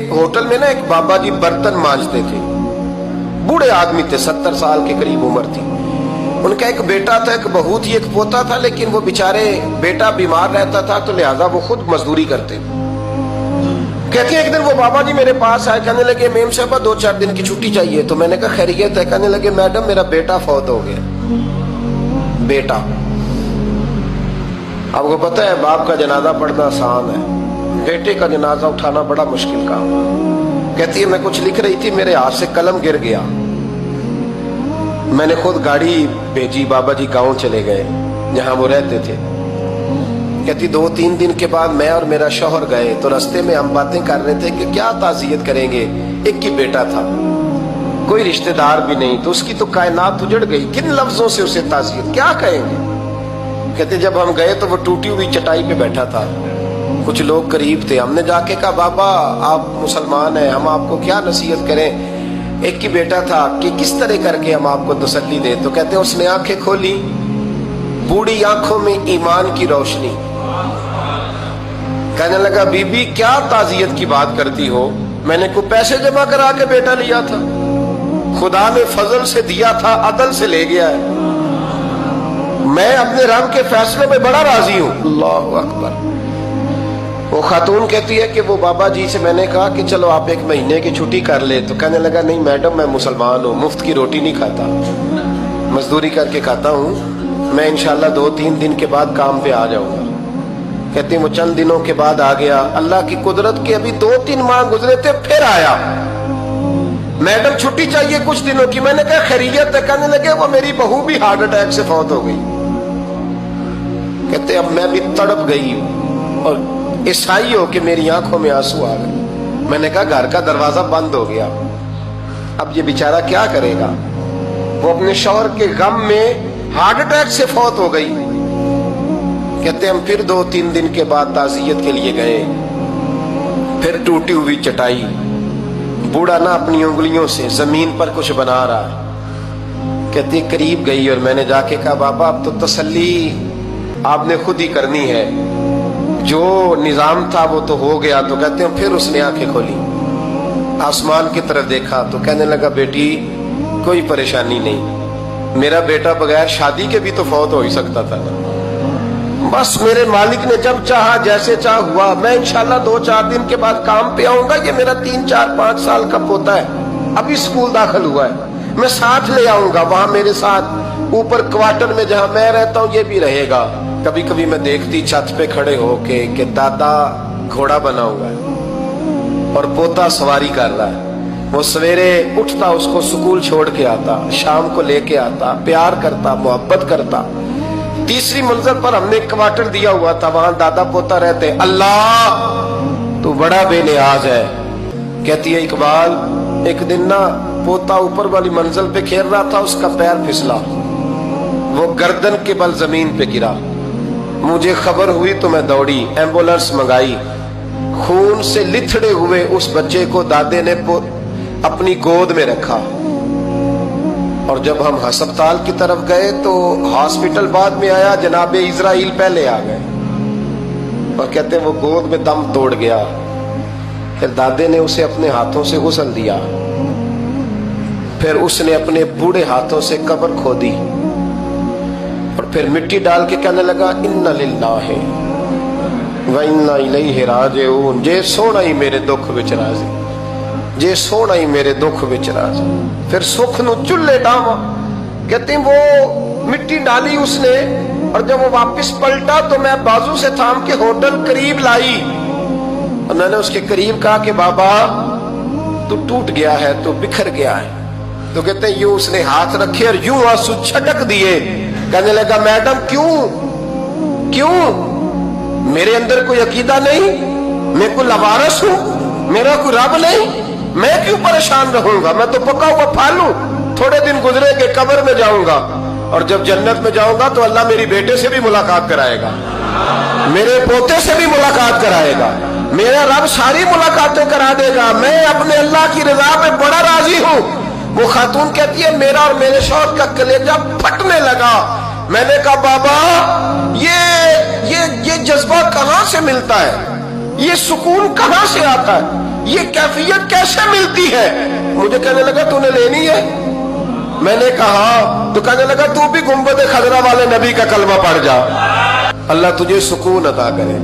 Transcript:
Hotel में ना एक बाबा जी बर्तन मांजते थे, बूढ़े आदमी थे, 70 साल के करीब उम्र थी। उनका एक बेटा था, एक बहू थी, एक पोता था, लेकिन वो बेचारे बेटा बीमार रहता था तो लिहाजा वो खुद मजदूरी करते। कहते हैं एक दिन वो बाबा जी मेरे पास आए, कहने लगे मेम साहब 2-4 दिन की छुट्टी चाहिए। तो मैंने कहा खैरियत है? कहने लगे मैडम मेरा बेटा फौत हो गया। बेटा, आपको पता है बाप का जनाजा पढ़ना आसान है, बेटे का जनाजा उठाना बड़ा मुश्किल काम। कहती है मैं कुछ लिख रही थी, मेरे हाथ से कलम गिर गया, मैंने खुद गाड़ी भेजी, बाबा जी गांव चले गए जहां वो रहते थे। कहती 2-3 दिन के बाद मैं और मेरा शौहर गए तो रास्ते में हम बातें कर रहे थे कि क्या ताज़ियत करेंगे, एक ही बेटा था, कोई रिश्तेदार भी नहीं, तो उसकी तो कायनात उजड़ गई, किन लफ्जों से उसे ताज़ियत क्या कहेंगे। कहते जब हम गए तो वो टूटी हुई चटाई पे बैठा था, कुछ लोग करीब थे, हमने जाके कहा बाबा आप मुसलमान हैं, हम आपको क्या नसीहत करें, एक ही बेटा था, कि किस तरह करके हम आपको तसल्ली दें। तो कहते उसने आंखें खोली, बूढ़ी आंखों में ईमान की रोशनी, कहने लगा बीबी क्या ताज़ियत की बात करती हो, मैंने को पैसे जमा करा के बेटा लिया था, खुदा ने फजल से दिया था, अदल से ले गया है, मैं अपने रब के फैसले में बड़ा राजी हूं। अल्लाहु अकबर। वो खातून कहती है कि वो बाबा जी से मैंने कहा कि चलो आप 1 महीने की छुट्टी कर ले, तो कहने लगा नहीं मैडम मैं मुसलमान हूँ, मुफ्त की रोटी नहीं खाता, मजदूरी करके खाता हूँ, मैं इंशाल्लाह 2-3 दिन के बाद काम पे आ जाऊंगा। कहती हैं वो चंद दिनों के बाद आ गया, अल्लाह की कुदरत के अभी 2-3 माह गुजरे थे, फिर आया, मैडम छुट्टी चाहिए कुछ दिनों की। मैंने कहा खैरियत है? कहने लगे वो मेरी बहू भी हार्ट अटैक से फौत हो गई। कहते अब मैं भी तड़प गई और ईसाई हो कि मेरी आंखों में आंसू आ गए। मैंने कहा घर का दरवाजा बंद हो गया, अब ये बेचारा क्या करेगा। वो अपने शौहर के गम में हार्ट अटैक से फौत हो गई। कहते हम फिर 2-3 दिन के बाद ताज़ियत के लिए गए, फिर टूटी हुई चटाई, बूढ़ा ना अपनी उंगलियों से जमीन पर कुछ बना रहा है। कहती करीब गई और मैंने जाके कहा बाबा अब तो तसल्ली आपने खुद ही करनी है, जो निजाम था वो तो हो गया। तो कहते हैं फिर उसने आंखें खोली, आसमान की तरफ देखा तो कहने लगा बेटी कोई परेशानी नहीं, मेरा बेटा बगैर शादी के भी तो फौत हो ही सकता था ना, बस मेरे मालिक ने जब चाहा जैसे चाह हुआ, मैं इंशाल्लाह 2-4 दिन के बाद काम पे आऊंगा। ये मेरा 3-4-5 साल का पोता है, अभी स्कूल दाखिल हुआ है, मैं साथ ले आऊंगा, वहां मेरे साथ ऊपर क्वार्टर में जहां मैं रहता हूँ ये भी रहेगा। कभी कभी मैं देखती छत पे खड़े होके कि दादा घोड़ा बना हुआ है और पोता सवारी कर रहा है, वो सवेरे उठता उसको स्कूल छोड़ के आता, शाम को लेके आता, प्यार करता, मोहब्बत करता। 3री मंजिल पर हमने क्वार्टर दिया हुआ था, वहां दादा पोता रहते। अल्लाह तू बड़ा बेनियाज है। कहती है इकबाल एक दिन ना पोता ऊपर वाली मंजिल पे खेल रहा था, उसका पैर फिसला, वो गर्दन के बल जमीन पे गिरा, मुझे खबर हुई तो मैं दौड़ी, एम्बुलेंस मंगाई, खून से लिथड़े हुए उस बच्चे को दादे ने अपनी गोद में रखा। और जब हम अस्पताल की तरफ गए तो हॉस्पिटल बाद में आया, जनाबे इजराइल पहले आ गए और कहते वो गोद में दम तोड़ गया। फिर दादे ने उसे अपने हाथों से गुसल दिया, फिर उसने अपने बूढ़े हाथों से कब्र खोदी और फिर मिट्टी डाल के कहने लगा इन्ना लिल्लाहि व इन्ना इलैहि राजिऊन, जे सोना ही मेरे दुख विच राजी, जे सोना ही मेरे दुख विच राजी। फिर सुख नु चुल्ले डावा। कहते वो मिट्टी डाली उसने और जब वो वापस पलटा तो मैं बाजू से थाम के होटल करीब लाई और मैंने उसके करीब कहा कि बाबा तू टूट गया है, तू बिखर गया है। तो कहते यूं उसने हाथ रखे और यूं आंसू छटक दिए। कहने लगा मैडम क्यों क्यों, मेरे अंदर कोई अकीदा नहीं, मैं कोई लवारस हूं, मेरा कोई रब नहीं, मैं क्यों परेशान रहूंगा, मैं तो पका हुआ फालू, थोड़े दिन गुजरेंगे कब्र में जाऊंगा और जब जन्नत में जाऊंगा तो अल्लाह मेरी बेटे से भी मुलाकात कराएगा, मेरे पोते से भी मुलाकात कराएगा, मेरा रब सारी मुलाकातें करा देगा, मैं अपने अल्लाह की रजा पे बड़ा राजी हूं। वो खातून कहती है मेरा और मेरे शौहर का कलेजा फटने लगा। मैंने कहा बाबा ये जज्बा कहां से मिलता है, ये सुकून कहां से आता है, یہ کیفیت کیسے ملتی ہے؟ مجھے کہنے لگا تو نے لینی ہے؟ میں نے کہا تو کہنے لگا تو بھی گنبد خضرا والے نبی کا کلمہ پڑھ جا، اللہ تجھے سکون عطا کرے۔